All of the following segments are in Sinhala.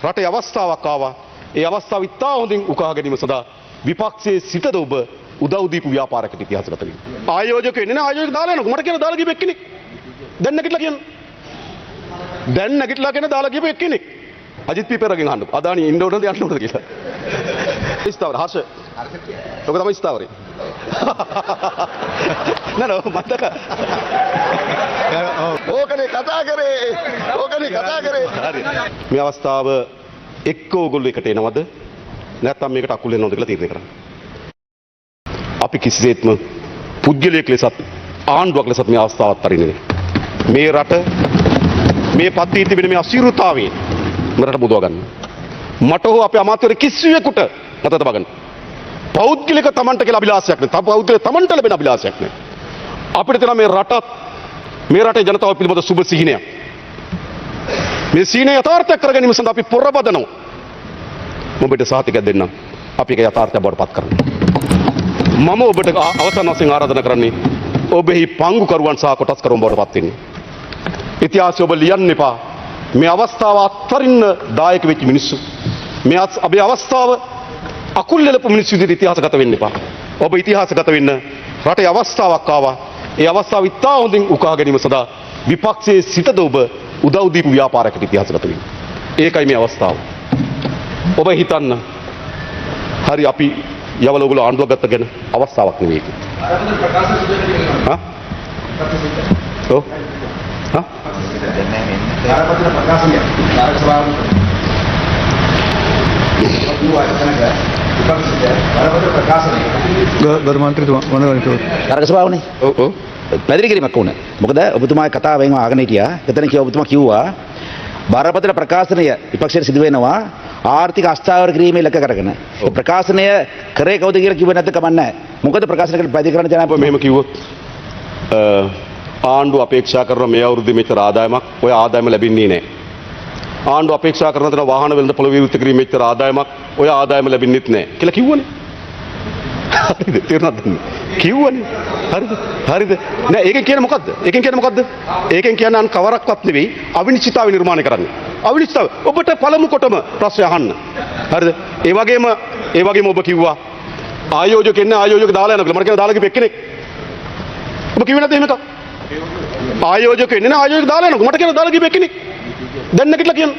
රටේ අවස්ථාවක් ආවා. ඒ අවස්ථාව ඉතා හොඳින් උකහා ගැනීම සඳහා විපක්ෂයේ සිටද ඔබ උදව් දීපු ව්‍යාපාරයකට ඉතිහාසගත වෙනවා. ආයෝජක එන්නේ නැහැ ආයෝජක දාලා යනවා. මට කියලා දාලා ගිහපු එක්කෙනෙක්. දැන් නැගිටලා කියන්න. දැන් නැගිටලා කියන දාලා ගිහපු එක්කෙනෙක්. අජිත් පීපරගෙන් අහන්න. අදානි ඉන්න ඕනද යන්න ඕනද කියලා. ස්ථාවර හර්ෂ. ඔක තමයි ස්ථාවරේ. නෑ මතක. ඕකනේ කතා කරේ. ඕකනේ කතා කරේ. හරි. මේ අවස්ථාව එක්ක ඕගොල්ලෝ එකට එනවද? නැත්නම් මේකට අකුල් වෙනවද කියලා තීරණය කරන්න. අපි කිසිසේත්ම පුද්ගලයෙක් ලෙසත් ආණ්ඩුවක් ලෙසත් මේ අවස්ථාවත් අරින්නේ නැහැ. මේ රට මේ පත්වී තිබෙන මේ අසිරුතාවයෙන් මරට බුදව ගන්න. මට හෝ අපේ අමාත්‍යවරු කිසිවෙකුට මත තබා ගන්න. පෞද්ගලික තමන්ට කියලා අභිලාෂයක් නැහැ. පෞද්ගලික තමන්ට ලැබෙන අභිලාෂයක් නැහැ. අපිට තියෙන මේ රටත් මේ රටේ ජනතාව පිළිබඳ සුබ සිහිනයක්. මේ සිහිනය යථාර්ථයක් කර ගැනීම සඳහා අපි පොරබදනවා. ඔබට සාතිකයක් දෙන්නම්. අපි ඒක යථාර්ථයක් බවට පත් කරමු. මම ඔබට අවසන් වශයෙන් ආරාධනා කරන්නේ ඔබෙහි පංගුකරුවන් සහ කොටස්කරුවන් බවට පත් වෙන්න. ඉතිහාසය ඔබ ලියන්න එපා. මේ අවස්ථාව අත්හරින්න දායක වෙච්ච මිනිස්සු. මේ අවස්ථාව අකුල් ලැබපු මිනිස්සු විදිහට ඉතිහාසගත වෙන්න එපා. ඔබ ඉතිහාසගත වෙන්න රටේ අවස්ථාවක් ආවා. ඒ අවස්ථාව ඉතා හොඳින් උකහා ගැනීම සඳහා විපක්ෂයේ සිටද ඔබ උදව් දීපු ව්‍යාපාරයකට ඉතිහාසගත වෙන්න. ඒකයි මේ අවස්ථාව. ඔබ හිතන්න හරි අපි යවල ඔයගොල්ලෝ ආණ්ඩුවක් ගත්ත ගැන අවස්ථාවක් නෙවෙයි ඒක. හා? ඔව්. හා? ආරපතන ප්‍රකාශනය. කාර්ය සභාව. ආරපතන ප්‍රකාශනය. ගරු මන්ත්‍රීතුමා වනවන්තෝ. කාර්ය සභාවනේ. ඔව් ඔව්. පැහැදිලි කිරීමක් වුණා. මොකද ඔබතුමාගේ කතාවෙන් ආගෙන හිටියා. එතන ඔබතුමා කිව්වා බරපතල ප්‍රකාශනය විපක්ෂයට සිදු වෙනවා ආර්ථික අස්ථාවර කිරීමේ ඉලක්ක කරගෙන. ඒ ප්‍රකාශනය කරේ කවුද කියලා කිව්ව නැත්නම් කමක් නැහැ. මොකද ප්‍රකාශනයකට පැහැදිලි කරන්න ජනාධිපති මෙහෙම කිව්වොත් ආණ්ඩුව අපේක්ෂා කරන මේ අවුරුද්දේ මෙච්චර ආදායමක් ඔය ආදායම ලැබෙන්නේ නැහැ. ආණ්ඩුව අපේක්ෂා කරන දන වාහන වෙළඳ පොළ විවෘත කිරීමේ මෙච්චර ආදායමක් ඔය ආදායම ලැබෙන්නේත් නැහැ කියලා කිව්වනේ. හරිද? තේරුණාද? කිව්වනේ. හරිද? හරිද? නෑ ඒකෙන් කියන්නේ මොකද්ද? ඒකෙන් කියන්නේ මොකද්ද? ඒකෙන් කියන්නේ අන් කවරක්වත් නෙවෙයි අවිනිශ්චිතතාවය නිර්මාණය කරන්නේ. අවිනිශ්චිතතාව. ඔබට පළමු කොටම ප්‍රශ්නය අහන්න. හරිද? ඒ වගේම ඔබ කිව්වා ආයෝජක එන්නේ ආයෝජක දාලා යනවා කියලා. මට කියලා දාලා ගිහ එක්කෙනෙක්. ඔබ කිව්වේ නැද්ද එහෙම එකක්? ආයෝජක එන්නේ නැහැ ආයෝජක දාලා යනවා. මට කියලා දාලා ගිහ එක්කෙනෙක්. දැන් නැගිටලා කියන්න.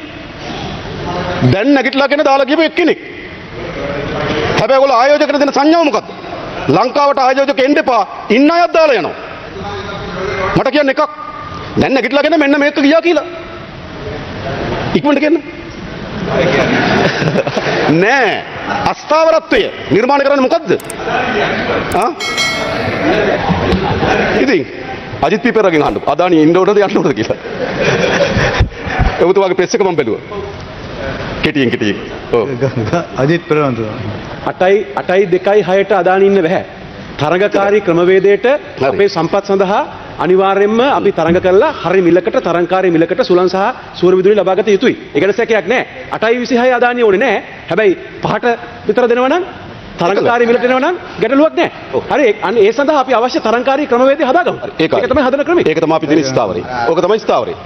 දැන් නැගිටලා කියන දාලා ගිහ එක්කෙනෙක්. හැබැයි ඔයගොල්ලෝ ආයෝජකට දෙන සංඥාව මොකක්ද? ලංකාවට ආයෝජක එන්න එපා. ඉන්න අයත් දාලා යනවා. මට කියන්න එකක්. දැන් නැගිටලා කියන මෙන්න මේක ගියා කියලා. ඉක්මනට කියන්න. නෑ. අස්ථාවරත්වය නිර්මාණය කරන්නේ මොකද්ද? ඉතින් අජිත් පීපරගෙන් අහන්න. අදානි ඉන්න ඕනද යන්න ඕනද කියලා. ඔබතුමාගේ ප්‍රෙස් එක මම බැලුවා. කෙටියෙන්. ඔව්. අජිත් ප්‍රවන්ත. 8යි 2යි 6ට අදාන ඉන්න බෑ. තරඟකාරී ක්‍රමවේදයට අපේ සම්පත් සඳහා අනිවාර්යයෙන්ම අපි තරඟ කරලා හරි මිලකට තරංකාරී මිලකට සුළං සහ සූර විදුලි ලබා ගත යුතුයි. ඒකට සැකයක් නැහැ. 8යි 26යි අදානිය ඕනේ නැහැ. හැබැයි 5ට විතර දෙනවා නම් තරංකාරී මිලට දෙනවා නම් ගැටලුවක් නැහැ. හරි ඒ සඳහා අපි අවශ්‍ය තරංකාරී ක්‍රමවේදය හදාගමු. ඒක තමයි හදන ක්‍රමය. ඒක තමයි අපි දෙන ස්ථාවරේ. ඕක තමයි ස්ථාවරේ.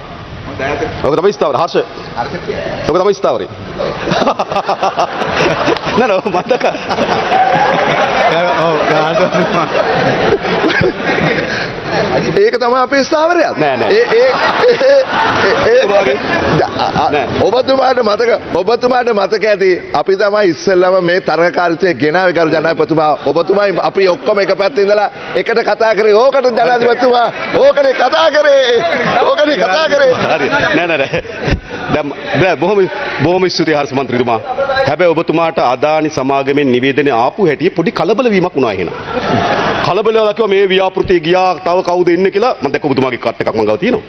ඔක තමයි ස්ථාවරේ. හර්ෂ. ඔක තමයි ස්ථාවරේ. නෑ මතක. ඒක තමයි අපේ ස්ථාවරයක්. නෑ. ඔබතුමාට මතක ඇති අපි තමයි ඉස්සෙල්ලම මේ තරගකාරීත්වය ගෙනාවේ කරු ජනාධිපතිතුමා. ඔබතුමායි අපි ඔක්කොම එක පැත්තේ ඉඳලා එකට කතා කරේ. ඕකට ජනාධිපතිතුමා ඕකනේ කතා කරේ. හරි. නෑ. දැන් බොහොම ස්තුතියි හර්ෂ මන්ත්‍රීතුමා. හැබැයි ඔබතුමාට අදානි සමාගමෙන් නිවේදනය ආපු හැටි පොඩි කලබල වීමක් වුණා එහෙනම්. කලබල වෙලා කිව්වා මේ ව්‍යාපෘතිය ගියා තව කවුද ඉන්නේ කියලා. මම දැක්ක ඔබතුමාගේ කට් එකක් මම ගාව තියෙනවා.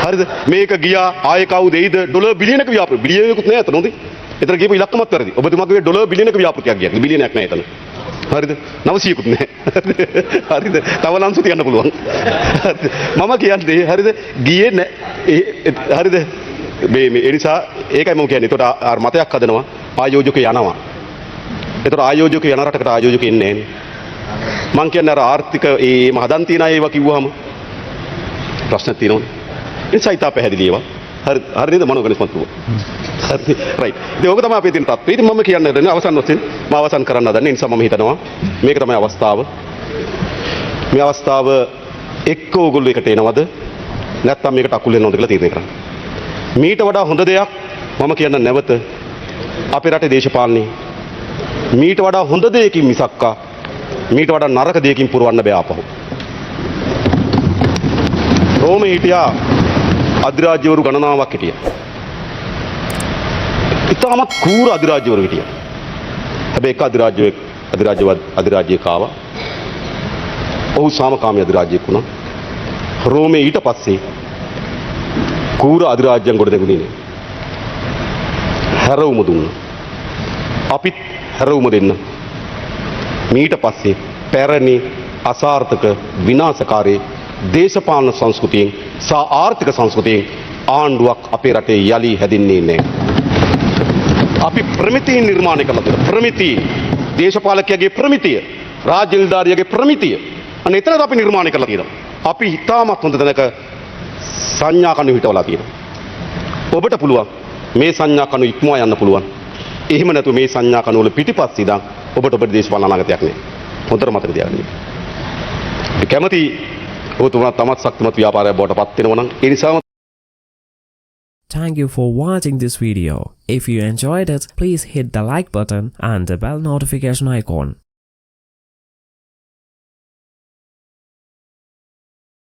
හරිද? මේක ගියා ආයේ කවුද එයිද ඩොලර් බිලියනක ව්‍යාපෘතිය. බිලියනකුත් නෑ එතන හොඳේ. එතන කියපු ඉලක්කමත් වැරදි. ඔබතුමාගේ ඩොලර් බිලියනක ව්‍යාපෘතියක් ගියා. බිලියනයක් නෑ එතන. හරිද? 900කුත් නෑ. හරිද? තව ලංසු තියන්න පුළුවන්. මම කියන්නේ හරිද? ගියේ නෑ. හරිද? මේ ඒ නිසා ඒකයි මම කියන්නේ. ඒකට ආර මතයක් හදනවා ආයෝජක යනවා. ඒතර ආයෝජක යන රටකට ආයෝජක එන්නේ නැහැ. මං කියන්නේ අර ආර්ථික ඒ මහදන් තියන අය ඒවා කිව්වහම ප්‍රශ්න තියෙනවනේ. ඒ නිසා ඉතා පැහැදිලි ඒවා. හරි නේද මනෝගණිත මතුව. රයිට්. ඉතින් ඕක තමයි අපේ තියෙන තත්ත්වය. ඉතින් මම කියන්න හදන්නේ අවසන් වශයෙන් මම අවසන් කරන්න හදන්නේ. ඒ නිසා මම හිතනවා මේක තමයි අවස්ථාව. මේ අවස්ථාව එක්ක ඕගොල්ලෝ එකට එනවද? නැත්නම් මේකට අකුල් වෙනවද කියලා තීරණය කරන්න. මීට වඩා හොඳ දෙයක් මම කියන්න නැවත අපේ රටේ දේශපාලනේ මීට වඩා හොඳ දෙයකින් මිසක්කා මීට වඩා නරක දෙයකින් පුරවන්න බෑ ආපහු. රෝමේ හිටියා අධිරාජ්‍යවරු ගණනාවක් හිටියා. ඉතාමත් කූර අධිරාජ්‍යවරු හිටියා. හැබැයි එක අධිරාජ්‍යයක් ආවා. ඔහු සාමකාමී අධිරාජ්‍යයක් වුණා. රෝමේ ඊට පස්සේ කූර අධිරාජ්‍යයන් ගොඩ දෙගුණේ නේ. හැරවුම දුන්නා. අපිත් හැරවුම දෙන්න. මීට පස්සේ පැරණි අසාර්ථක විනාශකාරී දේශපාලන සංස්කෘතියෙන් සහ ආර්ථික සංස්කෘතියෙන් ආණ්ඩුවක් අපේ රටේ යලි හැදින්නේ නැහැ. අපි ප්‍රමිතිය නිර්මාණය කළා තියෙනවා. ප්‍රමිතිය දේශපාලකයාගේ ප්‍රමිතිය රාජ්‍ය නිලධාරියාගේ ප්‍රමිතිය අනේ එතනද අපි නිර්මාණය කළා තියෙනවා. අපි හිතාමත් හොඳ තැනක සංඥා කණු හිටවලා තියෙනවා. ඔබට පුළුවන් මේ සංඥා කණු ඉක්මවා යන්න පුළුවන්. එහෙම නැතු මේ සංඥා කණු වල පිටිපස්ස ඉඳන් ඔබට දේශපාලන අනාගතයක් නෑ. හොඳට මතක තියාගන්න. කැමති ඔබතුමා තමත් ශක්තිමත් ව්‍යාපාරයක් බවට පත් වෙනවා නම් ඒ නිසාම Thank you for watching this video. If you enjoyed it, please hit the like button and the bell notification icon.